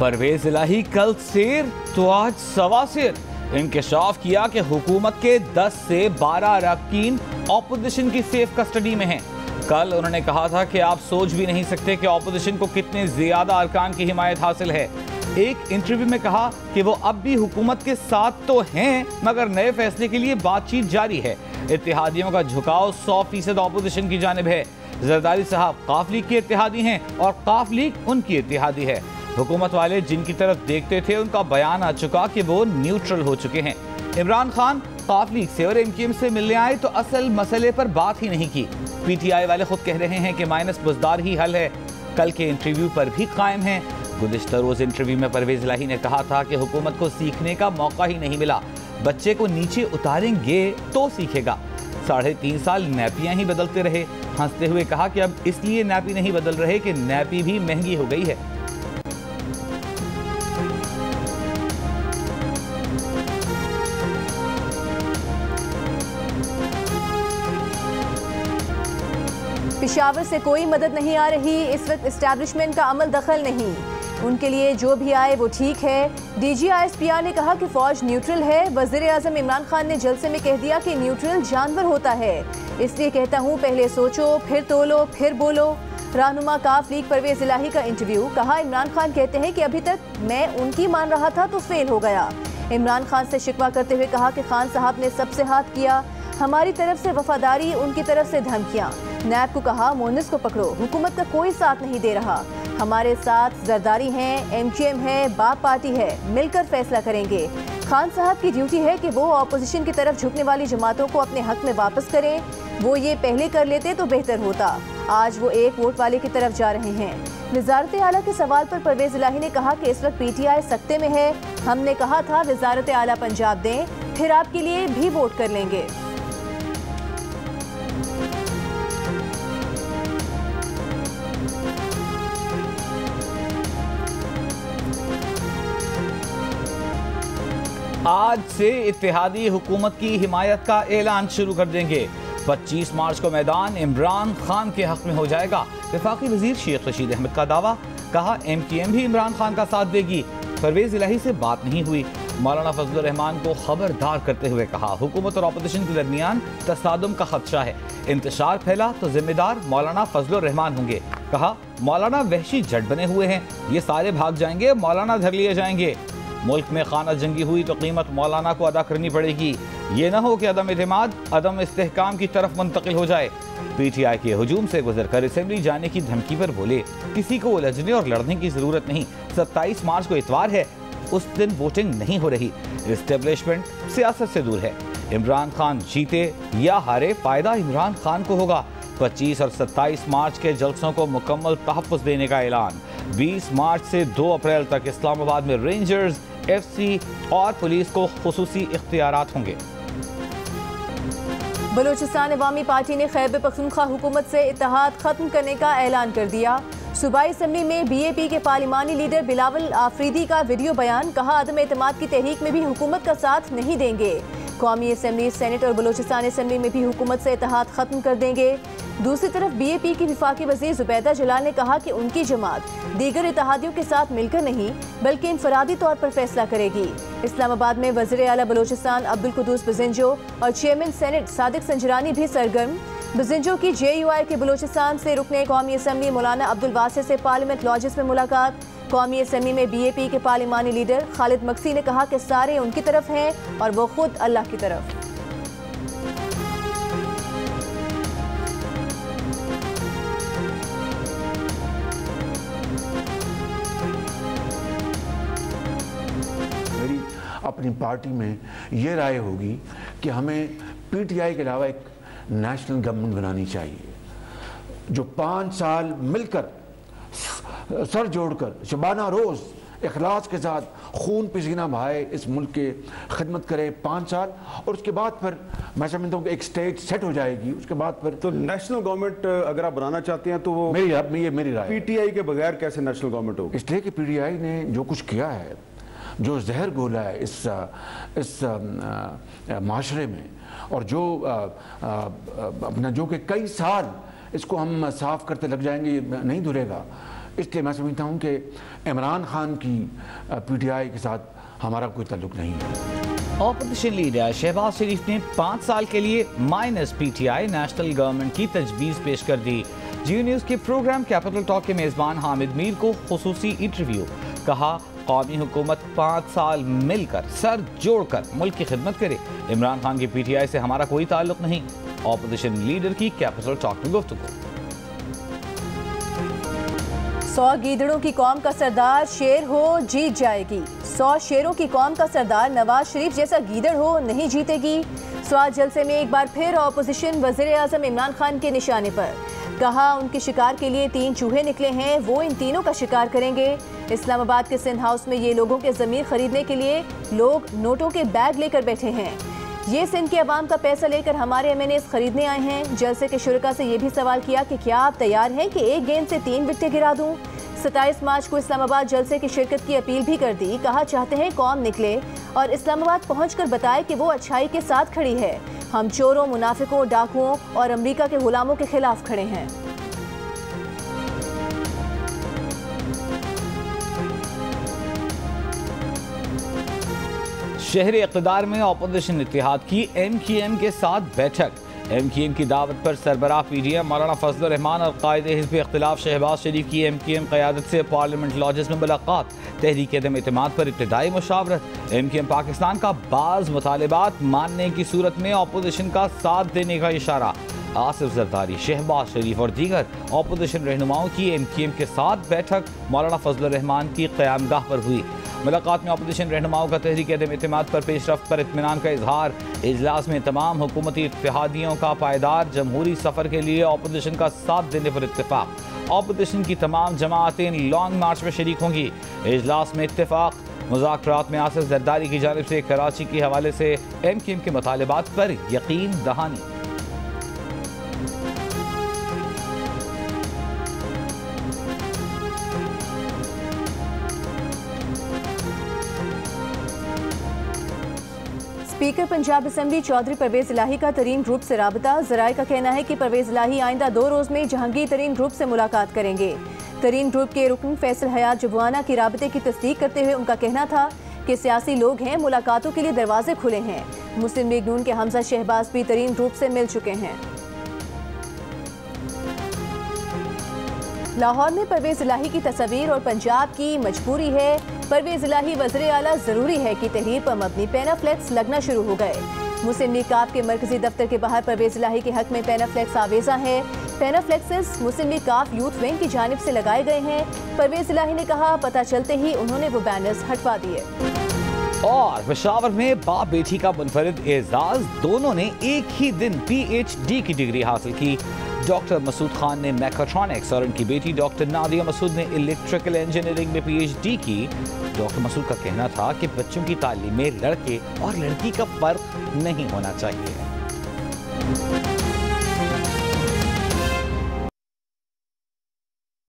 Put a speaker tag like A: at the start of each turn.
A: परवेज इलाही कल शेर तो आज सवा शेर। इंकशाफ किया कि हुकूमत के 10 से 12 अरकान ऑपोजिशन की सेफ कस्टडी में हैं। कल उन्होंने कहा था कि आप सोच भी नहीं सकते कि ऑपोजिशन को कितने ज्यादा अरकान की हिमायत हासिल है। एक इंटरव्यू में कहा कि वो अब भी हुकूमत के साथ तो हैं मगर नए फैसले के लिए बातचीत जारी है। इत्तेहादियों का झुकाव 100% ऑपोजिशन की जानिब है। जरदारी साहब काफ लीग के इत्तेहादी हैं और काफ लीग उनकी इत्तेहादी है। हुकूमत वाले जिनकी तरफ देखते थे उनका बयान आ चुका कि वो न्यूट्रल हो चुके हैं। इमरान खान काफ लीग से और एमक्यूएम से मिलने आए तो असल मसले पर बात ही नहीं की। पीटीआई वाले खुद कह रहे हैं कि माइनस बुजदार ही हल है। कल के इंटरव्यू पर भी कायम है। गुज़िश्ता रोज इंटरव्यू में परवेज इलाही ने कहा था कि हुकूमत को सीखने का मौका ही नहीं मिला। बच्चे को नीचे उतारेंगे तो सीखेगा। 3.5 साल नैपियां ही बदलते रहे। हंसते हुए कहा कि अब इसलिए नैपी नहीं बदल रहे कि नैपी भी महंगी हो गई है।
B: पेशावर से कोई मदद नहीं आ रही। इस वक्त इस्टेब्लिशमेंट का अमल दखल नहीं। उनके लिए जो भी आए वो ठीक है। DGISPR ने कहा कि फौज न्यूट्रल है। वज़ीर आज़म इमरान खान ने जलसे में कह दिया कि न्यूट्रल जानवर होता है, इसलिए कहता हूँ पहले सोचो फिर तोलो फिर बोलो। रहनुमा काफ लीग परवेज इलाही का इंटरव्यू। कहा इमरान खान कहते हैं कि अभी तक मैं उनकी मान रहा था तो फेल हो गया। इमरान खान से शिकवा करते हुए कहा कि खान साहब ने सबसे हाथ किया, हमारी तरफ से वफादारी, उनकी तरफ से धमकियाँ। नैब को कहा मोनिस को पकड़ो, हुकूमत का कोई साथ नहीं दे रहा। हमारे साथ जरदारी हैं, एमक्यूएम है, बाप पार्टी है, मिलकर फैसला करेंगे। खान साहब की ड्यूटी है कि वो ऑपोजिशन की तरफ झुकने वाली जमातों को अपने हक में वापस करें। वो ये पहले कर लेते तो बेहतर होता। आज वो एक वोट वाले की तरफ जा रहे हैं। वजारत आला के सवाल पर परवेज इलाही ने कहा कि इस वक्त PTI सख्ते में है। हमने कहा था वजारत आला पंजाब दें, फिर आपके लिए भी वोट कर लेंगे।
A: आज से इत्तेहादी हुकूमत की हिमायत का ऐलान शुरू कर देंगे। 25 मार्च को मैदान इमरान खान के हक में हो जाएगा। वफाकी वजीर शेख रशीद अहमद का दावा। कहा एमक्यूएम भी इमरान खान का साथ देगी। परवेज इलाही से बात नहीं हुई। मौलाना फजलुर रहमान को खबरदार करते हुए कहा हुकूमत और अपोजिशन के दरमियान तसादुम का खदशा है। इंतशार फैला तो जिम्मेदार मौलाना फजलुर रहमान होंगे। कहा मौलाना वहशी जट बने हुए हैं, ये सारे भाग जाएंगे, मौलाना धर लिए जाएंगे। मुल्क में खाना जंगी हुई तो कीमत मौलाना को अदा करनी पड़ेगी। ये ना हो कि अदम एतमाद, अदम इस्तेहकाम की तरफ मुंतकिल हो जाए। PTI के हुजूम से गुजर कर असेंबली जाने की धमकी पर बोले किसी को उलझने और लड़ने की जरूरत नहीं। 27 मार्च को इतवार है, उस दिन वोटिंग नहीं हो रही। एस्टेब्लिशमेंट सियासत से दूर है। इमरान खान जीते या हारे फायदा इमरान खान को होगा। 25 और 27 मार्च के जलसों को मुकम्मल तहफ़्फ़ुज़ देने का ऐलान। 20 मार्च से 2 अप्रैल तक इस्लामाबाद में रेंजर्स, FC और पुलिस को खुसूसी इख्तियारात होंगे।
B: बलूचिस्तान अवामी पार्टी ने खैबर पख्तूनख्वा हुकूमत से इत्तेहाद खत्म करने का ऐलान कर दिया। सूबाई असम्बली में BAP के पार्लिमानी लीडर बिलावल आफरीदी का वीडियो बयान। कहा अदम एतमाद की तहरीक में भी हुकूमत का साथ नहीं देंगे। कौमी असम्बली, सेनेट और बलूचिस्तान असम्बली में भी हुकूमत से इत्तेहाद खत्म कर देंगे। दूसरी तरफ BAP की विफाकी वज़ीर ज़ुबैदा जलाल ने कहा कि उनकी जमात दीगर इत्तेहादियों के साथ मिलकर नहीं बल्कि इनफरादी तौर पर फैसला करेगी। इस्लामाबाद में वज़ीर आला बलूचिस्तान अब्दुल कुद्दूस बजिंजो और चेयरमैन सेनेट सादिक संजरानी भी सरगर्म। बजिंजो की JUI के बलूचिस्तान से रुकने कौमी असम्बली मौलाना अब्दुल वासित से पार्लियामेंट लॉजेस में मुलाकात। कौमी असम्बली में BAP के पार्लिमानी लीडर खालिद मक्सी ने कहा कि सारे उनकी तरफ हैं और वो खुद अल्लाह की तरफ।
C: मेरी अपनी पार्टी में ये राय होगी कि हमें PTI के अलावा एक नेशनल गवर्नमेंट बनानी चाहिए जो 5 साल मिलकर सर जोड़कर शबाना रोज़ इखलास के साथ खून पसीना बहाए इस मुल्क के खिदमत करे 5 साल, और उसके बाद फिर मैं समझता हूँ कि एक स्टेट सेट हो जाएगी। उसके बाद फिर
D: तो नेशनल गवर्नमेंट अगर आप बनाना चाहते हैं तो वो
C: मेरी राय
D: PTI के बगैर कैसे नेशनल गवर्नमेंट होगी?
C: इसलिए कि PTI ने जो कुछ किया है, जो जहर घोला है इस माशरे में, और जो अपना जो कि कई साल इसको हम साफ करते लग जाएंगे, नहीं धुलेगा। इसलिए मैं समझता हूँ कि इमरान खान की PTI के साथ हमारा कोई ताल्लुक नहीं है।
A: ऑपोजिशन लीडर शहबाज शरीफ ने 5 साल के लिए माइनस PTI नेशनल गवर्नमेंट की तजवीज़ पेश कर दी। जियो न्यूज़ के प्रोग्राम कैपिटल टॉक के मेज़बान हामिद मीर को खुसूसी इंटरव्यू। कहा, कौमी हुकूमत 5 साल मिलकर सर जोड़कर मुल्क की खिदमत करे। इमरान खान की PTI से हमारा कोई ताल्लुक नहीं। ऑपोजिशन लीडर की कैपिटल टॉक में गुफ्तगू।
B: 100 गीदड़ों की कौम का सरदार शेर हो जीत जाएगी। 100 शेरों की कौम का सरदार नवाज शरीफ जैसा गीदड़ हो नहीं जीतेगी। स्वाद जलसे में एक बार फिर ऑपोजिशन वज़ीर आज़म इमरान खान के निशाने पर। कहा, उनके शिकार के लिए 3 चूहे निकले हैं, वो इन तीनों का शिकार करेंगे। इस्लामाबाद के सिंध हाउस में ये लोगों के ज़मीर खरीदने के लिए लोग नोटों के बैग लेकर बैठे हैं। ये सिंध के अवाम का पैसा लेकर हमारे MNAs खरीदने आए हैं। जलसे के शुरका से ये भी सवाल किया कि क्या आप तैयार हैं कि एक गेंद से 3 विकेटें गिरा दूं। 27 मार्च को इस्लामाबाद जलसे की शिरकत की अपील भी कर दी। कहा, चाहते हैं कौम निकले और इस्लामाबाद पहुंचकर बताए कि वो अच्छाई के साथ खड़ी है। हम चोरों, मुनाफिकों, डाकुओं और अमेरिका के गुलामों के खिलाफ खड़े हैं।
A: शहरी इक़्तिदार में ऑपोजिशन इत्तेहाद की MQM के साथ बैठक। MQM की दावत पर सरबराह PDM मौलाना फजल रहमान और कायदे हिज़्ब इख्तिलाफ शहबाज शरीफ की MQM क़यादत से पार्लियामेंट लॉजेस में मुलाकात। तहरीक अदम एतमाद पर इब्तिदाई मुशावरत। MQM पाकिस्तान का बाज़ मुतालिबात मानने की सूरत में ऑपोजिशन का साथ देने का इशारा। आसिफ जरदारी, शहबाज शरीफ और दीगर ऑपोजिशन रहनुमाओं की MQM के साथ बैठक मौलाना फजल रहमान की क़यामगाह पर हुई। मुलाकात में ऑपोजिशन रहनुमाओं का तहरीक अदम एतमाद पर पेशरफ्त पर इत्मीनान का इजहार। इजलास में तमाम हुकूमती इत्तेहादियों का पायदार जमहूरी सफ़र के लिए ऑपोजिशन का साथ देने पर इत्तेफाक। ऑपोजिशन की तमाम जमातें लॉन्ग मार्च में शरीक होंगी। इजलास में इत्तेफाक। मुज़ाकरात में आसिफ जरदारी की जानिब से कराची के हवाले से MQM के मुतालिबात पर यकीन दहानी।
B: स्पीकर पंजाब असम्बली चौधरी परवेज़ इलाही का तरीन ग्रुप से राबता। ज़राए का कहना है कि परवेज़ इलाही आइंदा 2 रोज़ में जहांगीर तरीन ग्रुप से मुलाकात करेंगे। तरीन ग्रुप के रुकन फैसल हयात जबवाना की राबते की तस्दीक करते हुए उनका कहना था कि सियासी लोग हैं, मुलाकातों के लिए दरवाजे खुले हैं। मुस्लिम लीग नून के हमजा शहबाज भी तरीन ग्रुप से मिल चुके हैं। लाहौर में परवेज़ इलाही की तस्वीर और पंजाब की मजबूरी है। परवेज़ इलाही वज़ीर आला, ज़रूरी है कि तहरीर पर मबनी पैनाफ्लेक्स लगना शुरू हो गए। मुस्लिम लीग काफ के मरकजी दफ्तर के बाहर परवेज़ इलाही के हक में पैनाफ्लेक्स आवेजा है। पैनाफ्लेक्सेस मुस्लिम लीग काफ यूथ विंग की जानिब से लगाए गए हैं। परवेज़ इलाही ने कहा, पता चलते ही उन्होंने वो बैनर्स हटवा दिए।
A: और पेशावर में बाप बेटी का मुनफरिद एजाज, दोनों ने एक ही दिन PhD की डिग्री हासिल की। डॉक्टर मसूद खान ने मैकाट्रॉनिक्स और उनकी बेटी डॉक्टर नादिया मसूद ने इलेक्ट्रिकल इंजीनियरिंग में PhD की। डॉक्टर मसूद का कहना था कि बच्चों की तालीम में लड़के और लड़की का फर्क नहीं होना चाहिए।